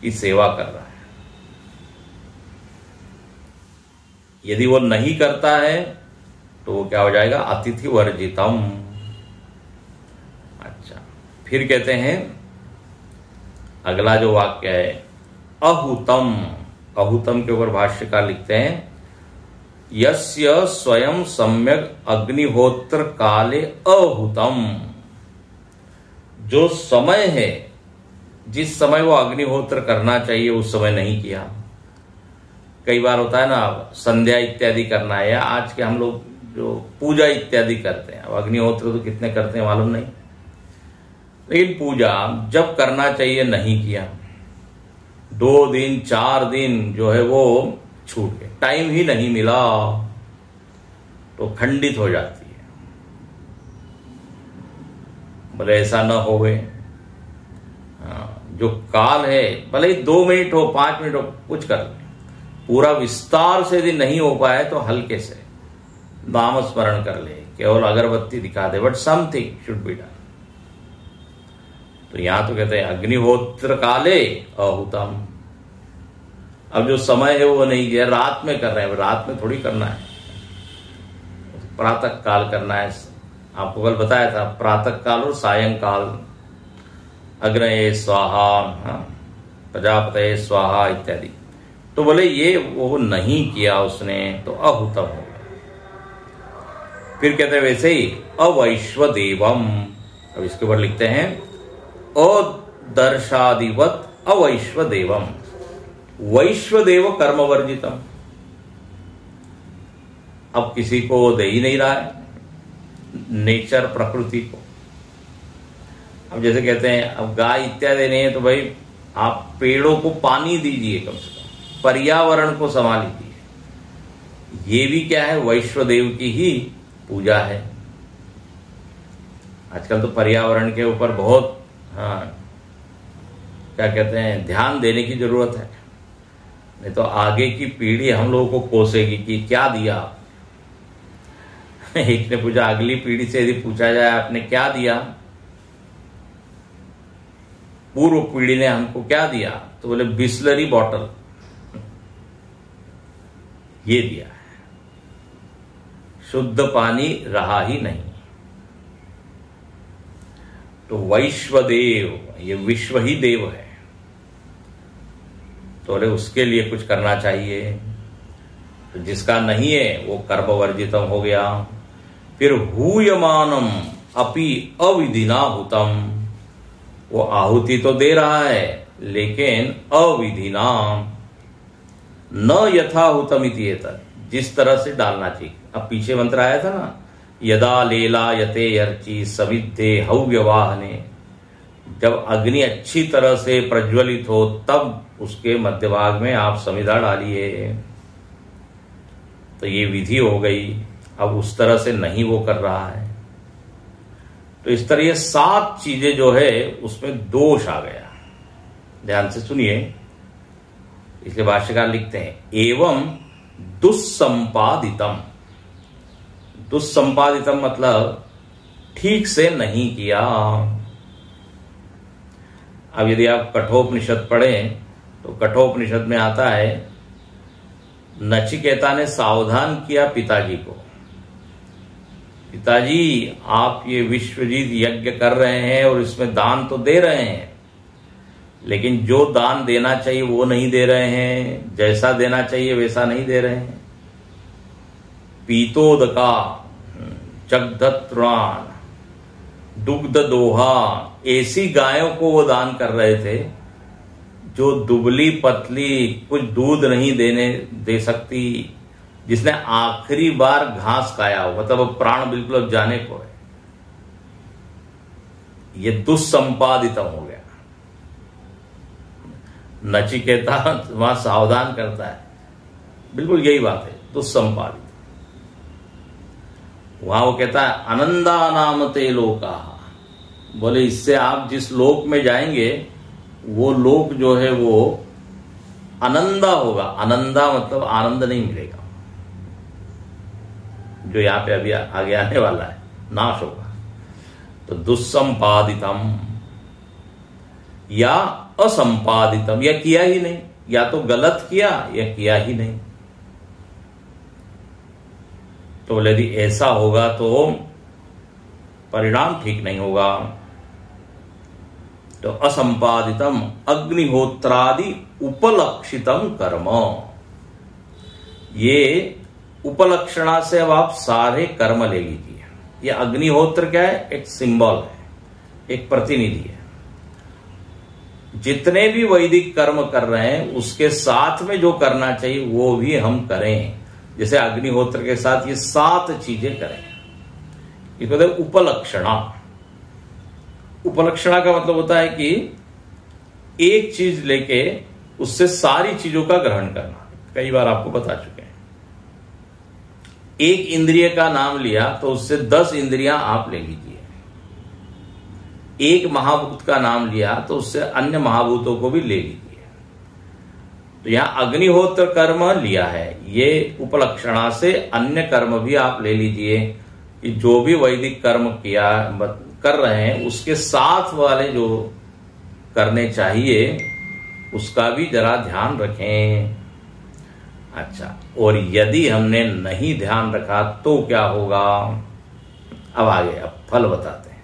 की सेवा कर रहा है। यदि वो नहीं करता है तो वो क्या हो जाएगा? अतिथि वर्जितम। अच्छा, फिर कहते हैं अगला जो वाक्य है अहुतम। अहुतम के ऊपर भाष्यकार लिखते हैं यस्य स्वयं सम्यक अग्निहोत्र काले अहुतम। जो समय है, जिस समय वो अग्निहोत्र करना चाहिए उस समय नहीं किया। कई बार होता है ना, संध्या इत्यादि करना है, या आज के हम लोग जो पूजा इत्यादि करते हैं, अब अग्निहोत्र तो कितने करते हैं मालूम नहीं, लेकिन पूजा जब करना चाहिए नहीं किया, 2 दिन 4 दिन जो है वो छूट गए, टाइम ही नहीं मिला, तो खंडित हो जाती है। भले ऐसा न होवे, जो काल है भले ही 2 मिनट हो 5 मिनट हो, कुछ कर ले, पूरा विस्तार से यदि नहीं हो पाए तो हल्के से नाम स्मरण कर ले, केवल अगरबत्ती दिखा दे, but something should be done. तो यहां तो कहते हैं अग्निहोत्र काले अहुतम। अब जो समय है वो नहीं किया, रात में कर रहे हैं, रात में थोड़ी करना है, प्रातः काल करना है। आपको कल बताया था प्रातः काल और सायंकाल, अग्नये स्वाहा, प्रजापतये स्वाहा इत्यादि। तो बोले ये वो नहीं किया उसने तो अहुतम हो गया। फिर कहते हैं वैसे ही अवैश्वदेवम। अब इसके ऊपर लिखते हैं अदर्शादिवत अवैश्वदेवम। वैश्वदेव कर्मवर्जितम। अब किसी को दे ही नहीं रहा है, नेचर प्रकृति को। अब जैसे कहते हैं अब गाय इत्यादि नहीं है तो भाई आप पेड़ों को पानी दीजिए, कम से कम पर्यावरण को संभालिए। ये भी क्या है, वैश्वदेव की ही पूजा है। आजकल तो पर्यावरण के ऊपर बहुत क्या कहते हैं ध्यान देने की जरूरत है, नहीं तो आगे की पीढ़ी हम लोगों को कोसेगी कि क्या दिया आप। एक ने पूछा, अगली पीढ़ी से यदि पूछा जाए आपने क्या दिया, पूर्व पीढ़ी ने हमको क्या दिया, तो बोले बिस्लरी बॉटल ये दिया है, शुद्ध पानी रहा ही नहीं। तो वैश्वदेव ये विश्व ही देव है, तो बोले उसके लिए कुछ करना चाहिए। तो जिसका नहीं है वो कर्मवर्जितम हो गया। फिर हूयमानम अपि अविधिना हुतम, वो आहुति तो दे रहा है लेकिन अविधिना, न यथाहुतम इति एतत्, जिस तरह से डालना चाहिए। अब पीछे मंत्र आया था ना, यदा लेला यते अर्ची सविद्धे हव्यवाहने, जब अग्नि अच्छी तरह से प्रज्वलित हो तब उसके मध्य भाग में आप समिधा डालिए। तो ये विधि हो गई। अब उस तरह से नहीं वो कर रहा है, तो इस तरह ये 7 चीजें जो है उसमें दोष आ गया। ध्यान से सुनिए, इसलिए भाष्यकार लिखते हैं एवं दुस्संपादितम। दुस्संपादितम मतलब ठीक से नहीं किया। अब यदि आप कठोपनिषद पढ़ें तो कठोपनिषद में आता है, नचिकेता ने सावधान किया पिताजी को, पिताजी आप ये विश्वजीत यज्ञ कर रहे हैं और इसमें दान तो दे रहे हैं, लेकिन जो दान देना चाहिए वो नहीं दे रहे हैं, जैसा देना चाहिए वैसा नहीं दे रहे हैं। पीतोदका, चग्धत्राण, दुग्ध दोहा, ऐसी गायों को वो दान कर रहे थे जो दुबली पतली, कुछ दूध नहीं दे सकती, जिसने आखिरी बार घास खाया हो, मतलब प्राण बिल्कुल अब जाने को है। ये दुस्संपादित हो गया। नचिकेता वहां सावधान करता है, बिल्कुल यही बात है, दुस्संपादित। वहां वो कहता है आनंदा नाम ते लोका, बोले इससे आप जिस लोक में जाएंगे वो लोक जो है वो आनंदा होगा। आनंदा मतलब आनंद नहीं मिलेगा, जो यहां पे अभी आगे आने वाला है, नाश होगा। तो दुस्संपादितम या असंपादितम, या किया ही नहीं, या तो गलत किया या किया ही नहीं। तो यदि ऐसा होगा तो परिणाम ठीक नहीं होगा। तो असंपादितम अग्निहोत्रादि उपलक्षितम कर्म, ये उपलक्षणा से अब आप सारे कर्म ले लीजिए। ये अग्निहोत्र क्या है, एक सिंबल है, एक प्रतिनिधि है। जितने भी वैदिक कर्म कर रहे हैं उसके साथ में जो करना चाहिए वो भी हम करें। जैसे अग्निहोत्र के साथ ये 7 चीजें करें, इसको कहते हैं उपलक्षणा। उपलक्षणा का मतलब होता है कि एक चीज लेके उससे सारी चीजों का ग्रहण करना। कई बार आपको बता चुके हैं, एक इंद्रिय का नाम लिया तो उससे 10 इंद्रियां आप ले लीजिए। एक महाभूत का नाम लिया तो उससे अन्य महाभूतों को भी ले लीजिए। तो यहां अग्निहोत्र कर्म लिया है, ये उपलक्षणा से अन्य कर्म भी आप ले लीजिए कि जो भी वैदिक कर्म किया कर रहे हैं उसके साथ वाले जो करने चाहिए उसका भी जरा ध्यान रखें। अच्छा, और यदि हमने नहीं ध्यान रखा तो क्या होगा, अब आगे अब फल बताते हैं।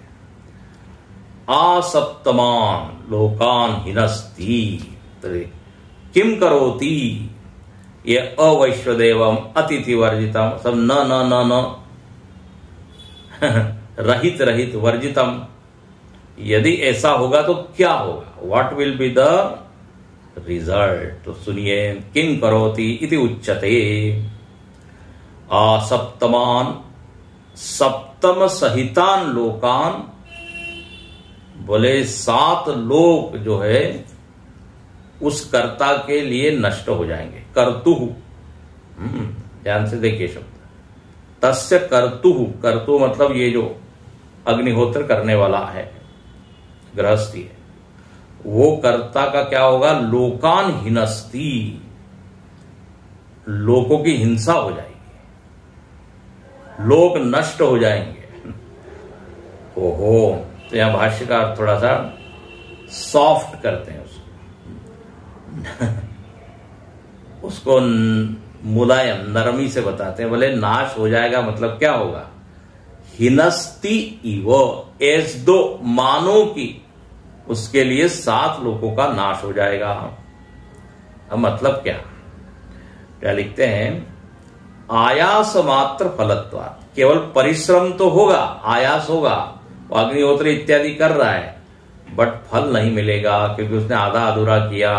आसप्तमान लोकान हिनस्ति किम करोति, ये अवैश्वदेवम अतिथि वर्जितम, सब न न न न रहित रहित वर्जितम। यदि ऐसा होगा तो क्या होगा, what will be the result. तो सुनिए, किम करोति इति उच्यते। सप्तमान सप्तम सहितान लोकान, बोले 7 लोक जो है उस कर्ता के लिए नष्ट हो जाएंगे। कर्तुहु, ध्यान से देखिए शब्द, तस्य कर्तुहु, कर्तु मतलब ये जो अग्निहोत्र करने वाला है, गृहस्थी है, वो कर्ता का क्या होगा, लोकान हिनस्ती, लोकों की हिंसा हो जाएगी, लोक नष्ट हो जाएंगे। ओहो, तो यहां भाष्यकार थोड़ा सा सॉफ्ट करते हैं उसको मुलायम नरमी से बताते हैं। बोले नाश हो जाएगा मतलब क्या होगा, हिनस्ती इव, एस दो मानो की उसके लिए 7 लोगों का नाश हो जाएगा। अब मतलब क्या लिखते हैं, आयास मात्र फलत्वात्, केवल परिश्रम तो होगा, आयास होगा, अग्निहोत्र इत्यादि कर रहा है, बट फल नहीं मिलेगा क्योंकि उसने आधा अधूरा किया।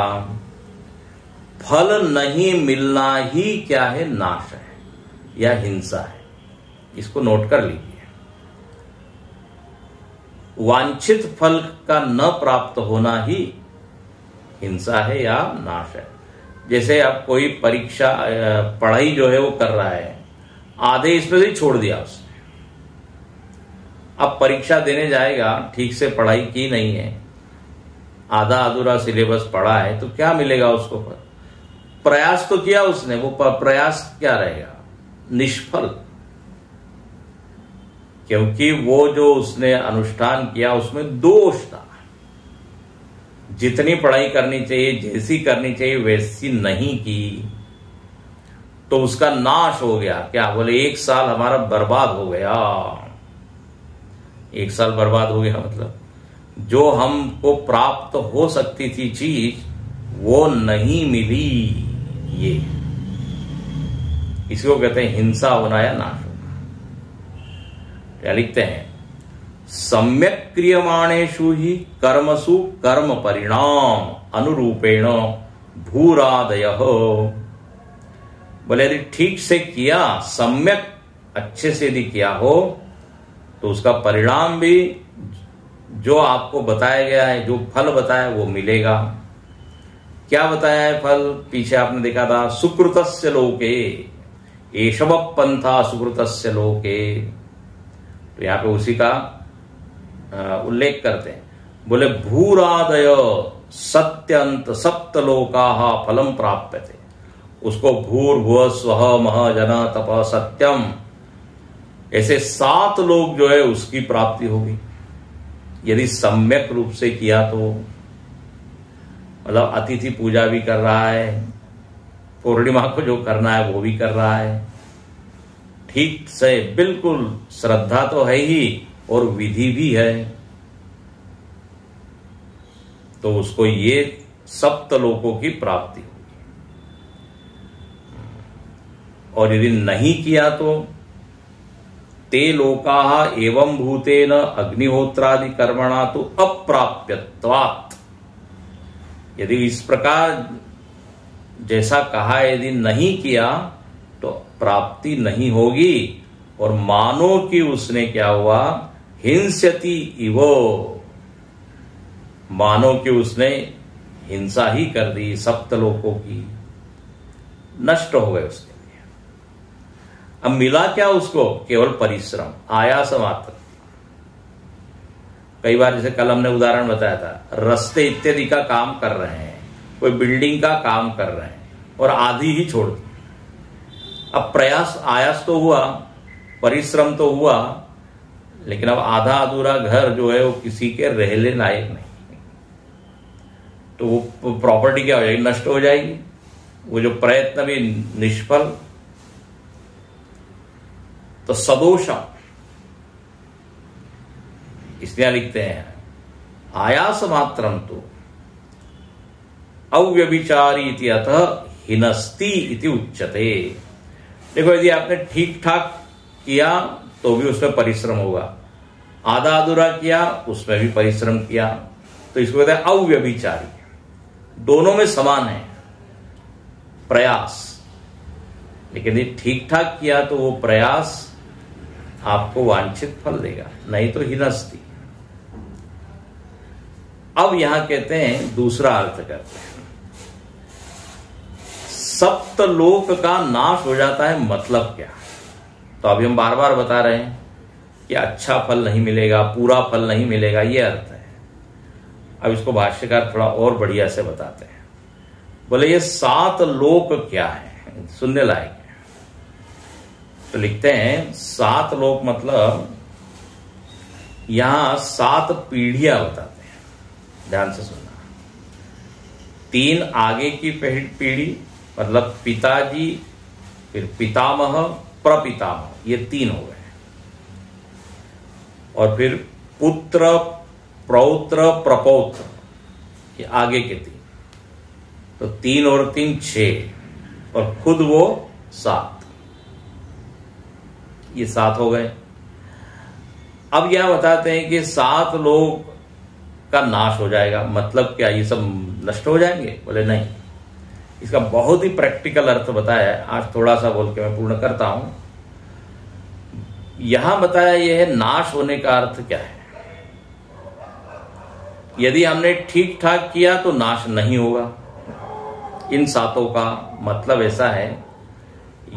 फल नहीं मिलना ही क्या है, नाश है या हिंसा है। इसको नोट कर लीजिए, वांछित फल का न प्राप्त होना ही हिंसा है या नाश है। जैसे अब कोई परीक्षा पढ़ाई जो है वो कर रहा है, आधे इसमें से छोड़ दिया उसने, अब परीक्षा देने जाएगा, ठीक से पढ़ाई की नहीं है, आधा अधूरा सिलेबस पढ़ा है, तो क्या मिलेगा उसको? प्रयास तो किया उसने, वो प्रयास क्या रहेगा, निष्फल, क्योंकि वो जो उसने अनुष्ठान किया उसमें दोष था। जितनी पढ़ाई करनी चाहिए, जैसी करनी चाहिए वैसी नहीं की, तो उसका नाश हो गया। क्या बोले, 1 साल हमारा बर्बाद हो गया। 1 साल बर्बाद हो गया मतलब जो हमको प्राप्त हो सकती थी चीज वो नहीं मिली। ये इसको कहते हैं हिंसा होना या नाश होना। क्या लिखते हैं, सम्यक क्रियमाणेषु ही कर्मसु कर्म परिणाम अनुरूपेण भूरादयः। बोले यदि ठीक से किया, सम्यक अच्छे से यदि किया हो, तो उसका परिणाम भी जो आपको बताया गया है, जो फल बताया है वो मिलेगा। क्या बताया है फल? पीछे आपने देखा था, सुकृतस्य लोके एषव पंथा सुकृतस्य लोके। तो यहां पे उसी का उल्लेख करते हैं। बोले भूरादय सत्यंत सप्तलोका फलम प्राप्यते। उसको भूर्भुव स्वः मह जन तप सत्यम, ऐसे 7 लोग जो है उसकी प्राप्ति होगी यदि सम्यक रूप से किया। तो मतलब अतिथि पूजा भी कर रहा है, पूर्णिमा को जो करना है वो भी कर रहा है, ठीक से बिल्कुल श्रद्धा तो है ही और विधि भी है, तो उसको ये 7 लोकों की प्राप्ति होगी। और यदि नहीं किया तो ते लोकाः एवं भूतेन अग्निहोत्रादि कर्मणा तो अप्राप्यत्वात्। यदि इस प्रकार जैसा कहा यदि नहीं किया तो प्राप्ति नहीं होगी, और मानो कि उसने क्या हुआ, हिंस्यति इवो, मानो कि उसने हिंसा ही कर दी, 7 लोकों की नष्ट हो गए उसके लिए। अब मिला क्या उसको? केवल परिश्रम, आयास मात्र। कई बार जैसे कल हमने उदाहरण बताया था, रास्ते इत्यादि का काम कर रहे हैं, कोई बिल्डिंग का काम कर रहे हैं और आधी ही छोड़ दी। अब प्रयास, आयास तो हुआ, परिश्रम तो हुआ, लेकिन अब आधा अधूरा घर जो है वो किसी के रहने लायक नहीं, तो वो प्रॉपर्टी क्या हो जाएगी, नष्ट हो जाएगी, वो जो प्रयत्न भी निष्फल। तो सदोषम, इसलिए लिखते हैं आयास मात्रम तो अव्यभिचारी इति अतः हिनस्ति इति उच्यते। देखो यदि आपने ठीक ठाक किया तो भी उसमें परिश्रम होगा, आधा अधूरा किया उसमें भी परिश्रम किया, तो इसको कहते हैं अव्यभिचारी। दोनों में समान है प्रयास, लेकिन यदि ठीक ठाक किया तो वो प्रयास आपको वांछित फल देगा, नहीं तो हिनस्ती। अब यहां कहते हैं दूसरा अर्थ करते हैं, सप्तलोक का नाश हो जाता है, मतलब क्या? तो अभी हम बार बार बता रहे हैं कि अच्छा फल नहीं मिलेगा, पूरा फल नहीं मिलेगा, ये अर्थ है। अब इसको भाष्यकार थोड़ा और बढ़िया से बताते हैं। बोले ये 7 लोक क्या है, सुनने लायक है। तो लिखते हैं 7 लोक मतलब यहां 7 पीढ़ियां बताते हैं, ध्यान से सुनना। 3 आगे की पीढ़ी मतलब पिताजी, फिर पितामह, प्रपितामह, ये 3 हो गए। और फिर पुत्र, प्रौत्र, प्रपौत्र, ये आगे के 3। तो 3 और 3 6, और खुद वो 7, ये 7 हो गए। अब यह बताते हैं कि 7 लोग का नाश हो जाएगा, मतलब क्या ये सब नष्ट हो जाएंगे? बोले नहीं, इसका बहुत ही प्रैक्टिकल अर्थ बताया है। आज थोड़ा सा बोल के मैं पूर्ण करता हूं। यहां बताया यह है नाश होने का अर्थ क्या है। यदि हमने ठीक ठाक किया तो नाश नहीं होगा। इन 7 का मतलब ऐसा है,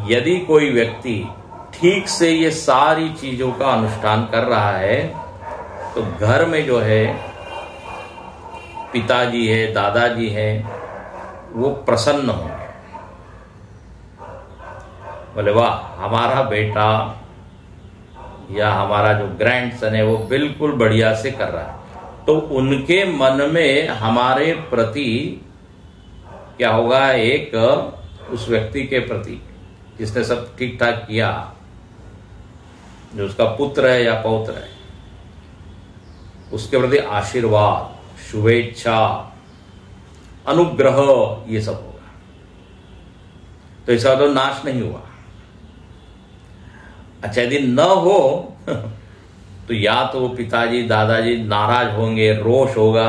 यदि कोई व्यक्ति ठीक से ये सारी चीजों का अनुष्ठान कर रहा है तो घर में जो है पिताजी है, दादाजी है, वो प्रसन्न होंगे। बोले वाह, हमारा बेटा या हमारा जो ग्रैंडसन है वो बिल्कुल बढ़िया से कर रहा है। तो उनके मन में हमारे प्रति क्या होगा, एक उस व्यक्ति के प्रति जिसने सब ठीक ठाक किया, जो उसका पुत्र है या पौत्र है, उसके प्रति आशीर्वाद, शुभेच्छा, अनुग्रह, ये सब होगा। तो इसका तो नाश नहीं हुआ। अच्छा, यदि न हो तो या तो वो पिताजी दादाजी नाराज होंगे, रोष होगा,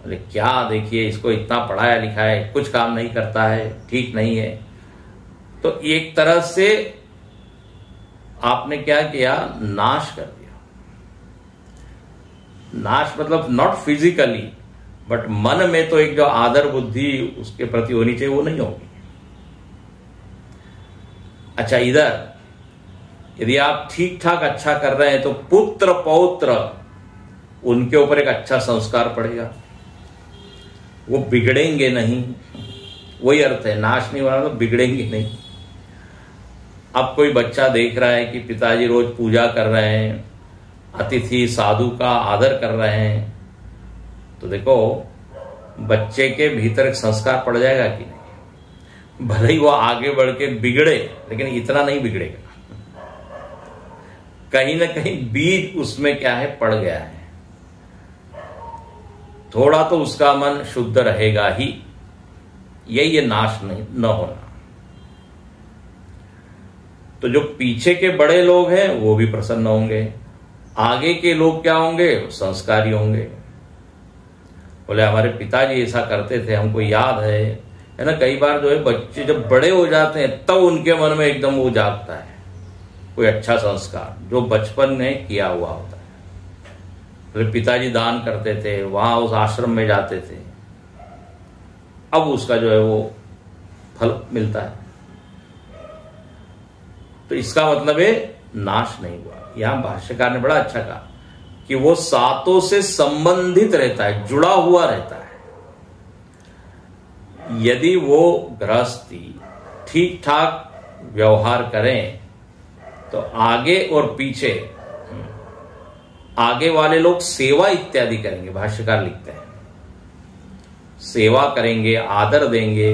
अरे क्या देखिए इसको इतना पढ़ाया लिखा है, कुछ काम नहीं करता है, ठीक नहीं है। तो एक तरह से आपने क्या किया, नाश कर दिया। नाश मतलब नॉट फिजिकली, बट मन में तो एक जो आदर बुद्धि उसके प्रति होनी चाहिए वो नहीं होगी। अच्छा, इधर यदि आप ठीक ठाक अच्छा कर रहे हैं तो पुत्र पौत्र उनके ऊपर एक अच्छा संस्कार पड़ेगा, वो बिगड़ेंगे नहीं। वही अर्थ है, नाश नहीं हो रहा तो बिगड़ेंगे नहीं। अब कोई बच्चा देख रहा है कि पिताजी रोज पूजा कर रहे हैं, अतिथि साधु का आदर कर रहे हैं, तो देखो बच्चे के भीतर एक संस्कार पड़ जाएगा कि नहीं। भले ही वो आगे बढ़ के बिगड़े, लेकिन इतना नहीं बिगड़ेगा। कहीं ना कहीं बीज उसमें क्या है, पड़ गया है। थोड़ा तो उसका मन शुद्ध रहेगा ही। यही ये नाश नहीं न होना। तो जो पीछे के बड़े लोग हैं वो भी प्रसन्न होंगे, आगे के लोग क्या होंगे, संस्कारी होंगे। बोले हमारे पिताजी ऐसा करते थे, हमको याद है ना। कई बार जो है बच्चे जब बड़े हो जाते हैं तब उनके मन में एकदम वो जागता है कोई अच्छा संस्कार जो बचपन में किया हुआ होता है। बोले पिताजी दान करते थे, वहां उस आश्रम में जाते थे, अब उसका जो है वो फल मिलता है। तो इसका मतलब है नाश नहीं हुआ। यहां भाष्यकार ने बड़ा अच्छा कहा कि वो 7 से संबंधित रहता है, जुड़ा हुआ रहता है। यदि वो गृहस्थी ठीक ठाक व्यवहार करें तो आगे और पीछे आगे वाले लोग सेवा इत्यादि करेंगे। भाष्यकार लिखते हैं सेवा करेंगे, आदर देंगे।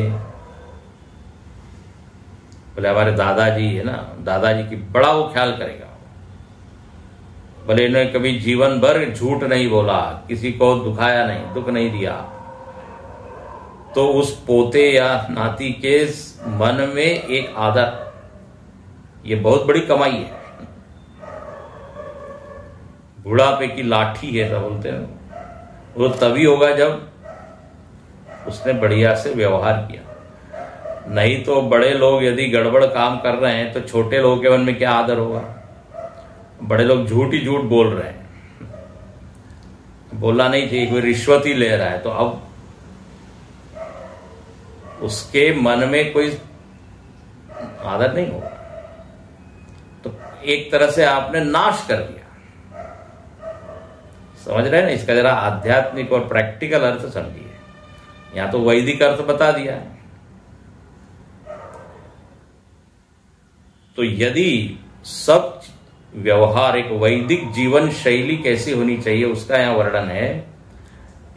बोले हमारे दादाजी है ना, दादाजी की बड़ा वो ख्याल करेगा। बोले इन्होंने कभी जीवन भर झूठ नहीं बोला, किसी को दुखाया नहीं, दुख नहीं दिया। तो उस पोते या नाती के मन में एक आदर, ये बहुत बड़ी कमाई है। बुढ़ापे की लाठी है, ऐसा बोलते हैं। वो तभी होगा जब उसने बढ़िया से व्यवहार किया। नहीं तो बड़े लोग यदि गड़बड़ काम कर रहे हैं तो छोटे लोगों के मन में क्या आदर होगा। बड़े लोग झूठ ही झूठ बोल रहे हैं, बोलना नहीं चाहिए, कोई रिश्वत ही ले रहा है तो अब उसके मन में कोई आदर नहीं होगा। तो एक तरह से आपने नाश कर दिया। समझ रहे हैं ना, इसका जरा आध्यात्मिक और प्रैक्टिकल अर्थ समझिए। यहां तो वैदिक अर्थ बता दिया है। तो यदि सब व्यवहार, एक वैदिक जीवन शैली कैसी होनी चाहिए उसका यहां वर्णन है।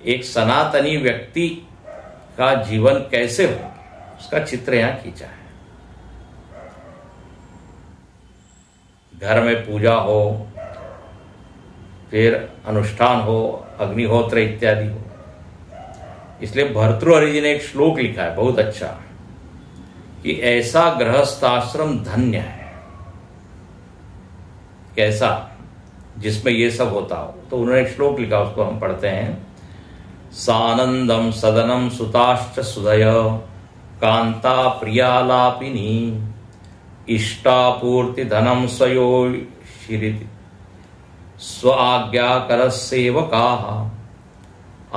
एक सनातनी व्यक्ति का जीवन कैसे हो उसका चित्र यहां खींचा है। घर में पूजा हो, फिर अनुष्ठान हो, अग्निहोत्र इत्यादि हो। इसलिए भर्तृहरि ने एक श्लोक लिखा है बहुत अच्छा कि ऐसा गृहस्थाश्रम धन्य है। कैसा? जिसमें ये सब होता हो। तो उन्होंने एक श्लोक लिखा, उसको हम पढ़ते हैं। सानंदम सदनम सुताश्च सुदय कांता प्रियालापिनी इष्टापूर्ति धनम स्वयो शिरिति स्व आज्ञाकर सेवकाः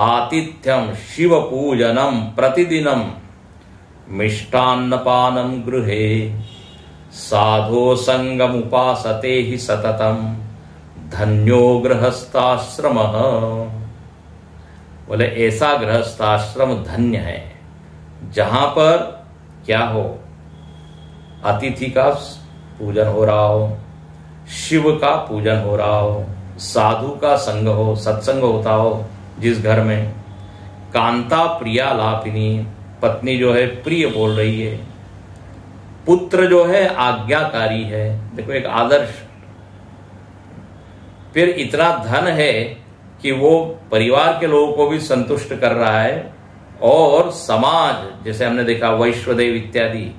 आतिथ्यम शिव पूजनम प्रतिदिनम मिष्टान्नपानम गृहे साधो संगम उपासते ही सततम धन्यो गृहस्थाश्रमः। बोले ऐसा गृहस्थाश्रम धन्य है जहां पर क्या हो, अतिथि का पूजन हो रहा हो, शिव का पूजन हो रहा हो, साधु का संग हो, सत्संग होता हो जिस घर में, कांता प्रिया लापिनी, पत्नी जो है प्रिय बोल रही है, पुत्र जो है आज्ञाकारी है। देखो एक आदर्श। फिर इतना धन है कि वो परिवार के लोगों को भी संतुष्ट कर रहा है और समाज, जैसे हमने देखा वैश्वदेव इत्यादि,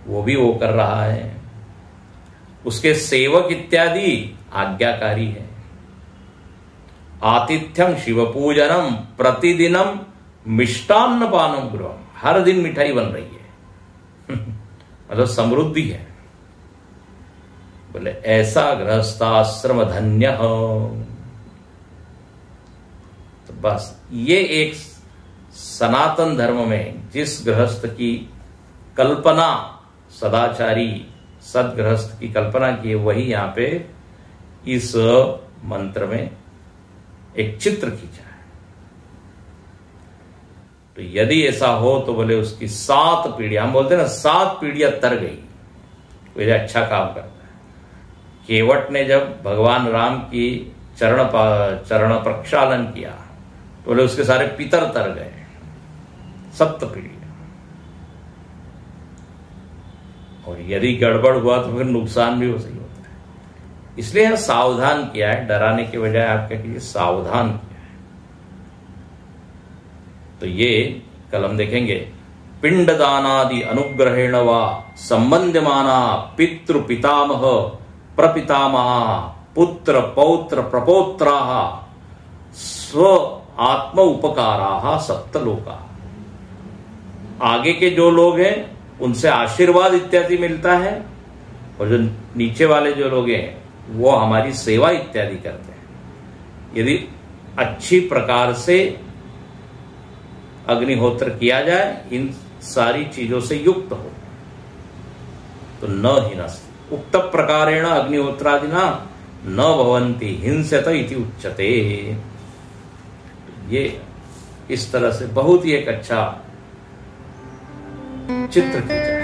वो भी वो कर रहा है। उसके सेवक इत्यादि आज्ञाकारी है। आतिथ्यम शिव पूजनम प्रतिदिनम मिष्टान्न पानम गृहम, हर दिन मिठाई बन रही है मतलब समृद्धि है। बोले ऐसा गृहस्थाश्रम धन्य हो। तो बस ये एक सनातन धर्म में जिस गृहस्थ की कल्पना, सदाचारी सदगृहस्थ की कल्पना की है, वही यहां पे इस मंत्र में एक चित्र खींचा है। तो यदि ऐसा हो तो बोले उसकी 7 पीढ़ियां, हम बोलते हैं ना 7 पीढ़ियां तर गई, कोई अच्छा काम करता है। केवट ने जब भगवान राम की चरण प्रक्षालन किया तो बोले उसके सारे पितर तर गए, 7 पीढ़ियां। और यदि गड़बड़ हुआ तो फिर नुकसान भी हो सही होता है। इसलिए यहां सावधान किया है, डराने के बजाय आप क्या कीजिए, सावधान किया है। तो ये कल हम देखेंगे, पिंडदानादि अनुग्रहेण वा संबंध्यमाना पितृ पितामह प्रपितामह पुत्र पौत्र प्रपौत्राः स्व आत्म उपकाराः सप्तलोका। आगे के जो लोग हैं उनसे आशीर्वाद इत्यादि मिलता है, और जो नीचे वाले जो लोग हैं वो हमारी सेवा इत्यादि करते हैं। यदि अच्छी प्रकार से अग्निहोत्र किया जाए, इन सारी चीजों से युक्त हो, तो न हिनस्ति उक्त प्रकारेण अग्निहोत्रादिना न भवन्ति हिंसत इति उच्यते। ये इस तरह से बहुत ही एक अच्छा चित्र खींचा।